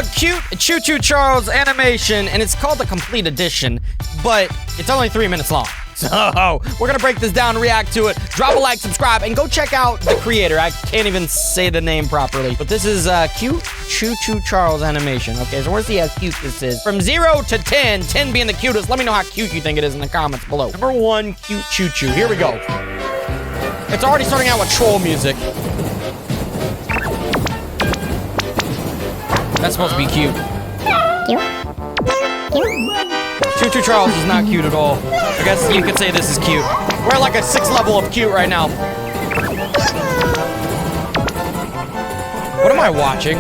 called Cute Choo Choo Charles Animation, and it's called the Complete Edition, but it's only 3 minutes long. So, we're gonna break this down and react to it. Drop a like, subscribe, and go check out the creator. I can't even say the name properly. But this is Cute Choo Choo Charles Animation. Okay, so we'll see how cute this is. From 0 to 10, 10 being the cutest. Let me know how cute you think it is in the comments below. Number 1, Cute Choo Choo. Here we go. It's already starting out with troll music. That's supposed to be cute. Choo Choo Charles is not cute at all. I guess you could say this is cute. We're at like a 6th level of cute right now. What am I watching?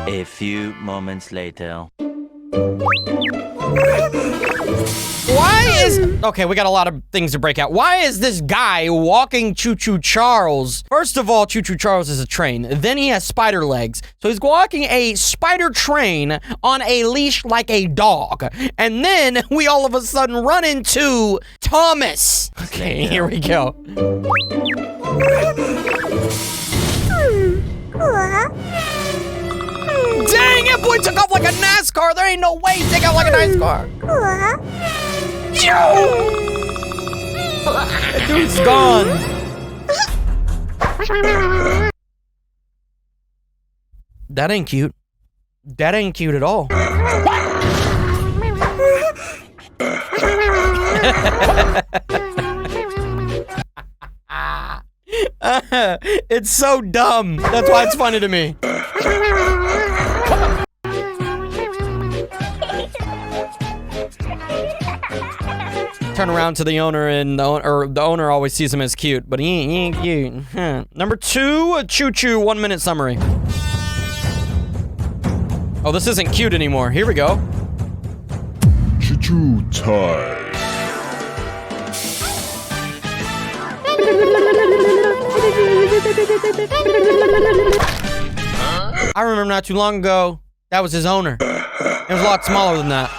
A few moments later. Why is... Okay, we got a lot of things to break out. Why is this guy walking Choo Choo Charles? First of all, Choo Choo Charles is a train. Then he has spider legs. So he's walking a spider train on a leash like a dog. And then we all of a sudden run into Thomas. Okay, here we go. Dang, that boy took off like a NASCAR. There ain't no way he take off like a NASCAR. Yo! That dude's gone. That ain't cute. That ain't cute at all. It's so dumb. That's why it's funny to me. Turn around to the owner, and the owner always sees him as cute, but he ain't cute. Huh. Number 2, Choo Choo 1 minute summary. Oh, this isn't cute anymore. Here we go. Choo Choo time. I remember not too long ago, that was his owner. It was a lot smaller than that.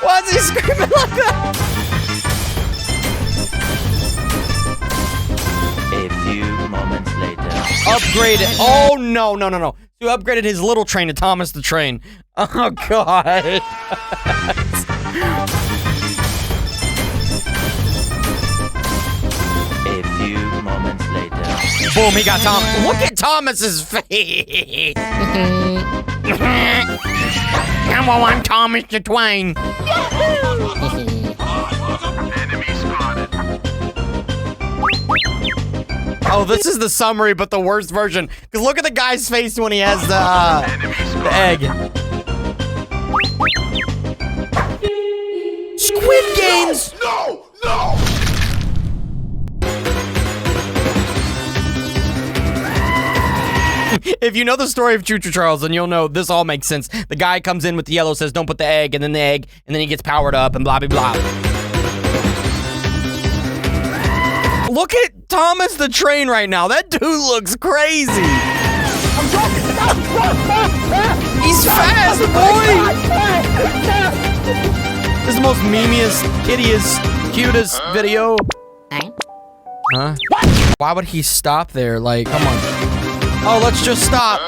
Why is he screaming like that? A few moments later. Upgraded. Oh, no. He upgraded his little train to Thomas the Train. Oh, God. A few moments later. Boom, he got Tom. Look at Thomas's face. Come on, Thomas the Twain. Oh, this is the summary, but the worst version. Because look at the guy's face when he has the egg. Squid Games! No! If you know the story of Choo Choo Charles, then you'll know this all makes sense. The guy comes in with the yellow, says, don't put the egg, and then the egg, and then he gets powered up, and blah, blah, blah. Look at Thomas the Train right now. That dude looks crazy. He's fast, boy. This is the most memeiest, kittiest, cutest video. Huh? Why would he stop there? Like, come on. Oh, let's just stop.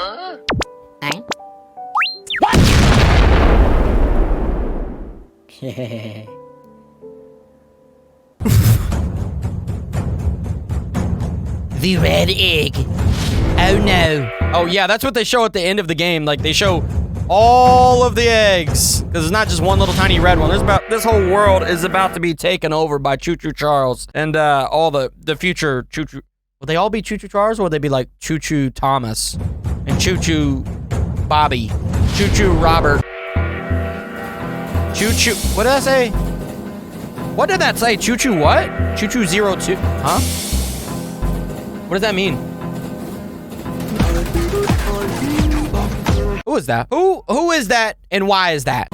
The red egg. Oh no. Oh yeah, that's what they show at the end of the game. Like they show all of the eggs. Because it's not just one little tiny red one. This whole world is about to be taken over by Choo Choo Charles. And all the future Choo Choo. Will they all be Choo Choo Charles, or will they be like Choo Choo Thomas and Choo Choo Bobby, Choo Choo Robert, Choo Choo? What did I say? What did that say? Choo Choo what? Choo Choo 02? Huh? What does that mean? Who is that? Who is that, and why is that?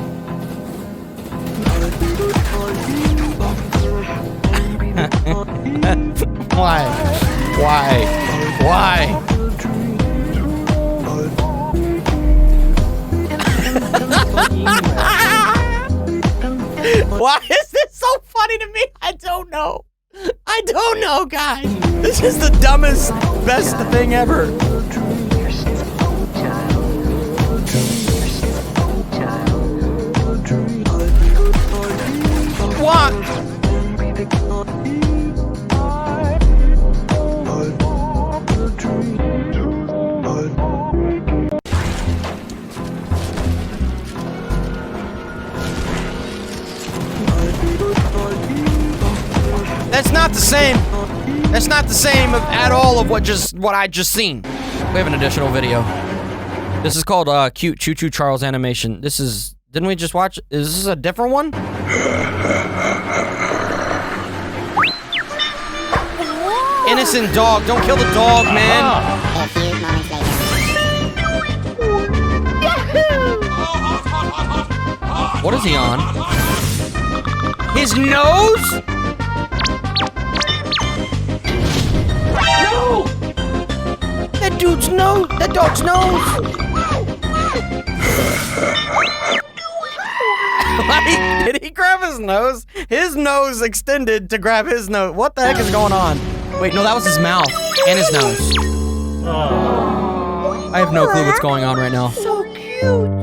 Why? funny to me? I don't know. I don't know, guys. This is the dumbest, best thing ever. What? That's not the same. That's not the same at all of what I just seen. We have an additional video. This is called Cute Choo Choo Charles animation. This is, didn't we just watch? Is this a different one? Innocent dog. Don't kill the dog, man. A few moments later. What is he on? His nose? No! That dude's nose. That dog's nose. Like, did he grab his nose? His nose extended to grab his nose. What the heck is going on? Wait, no, that was his mouth and his nose. I have no clue what's going on right now. So cute.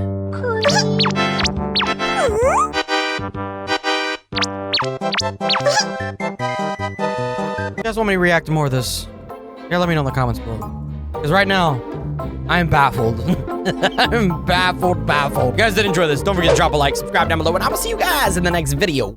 You guys want me to react to more of this? Yeah, let me know in the comments below. Because right now, I'm baffled. I'm baffled. If you guys did enjoy this, don't forget to drop a like, subscribe down below, and I will see you guys in the next video.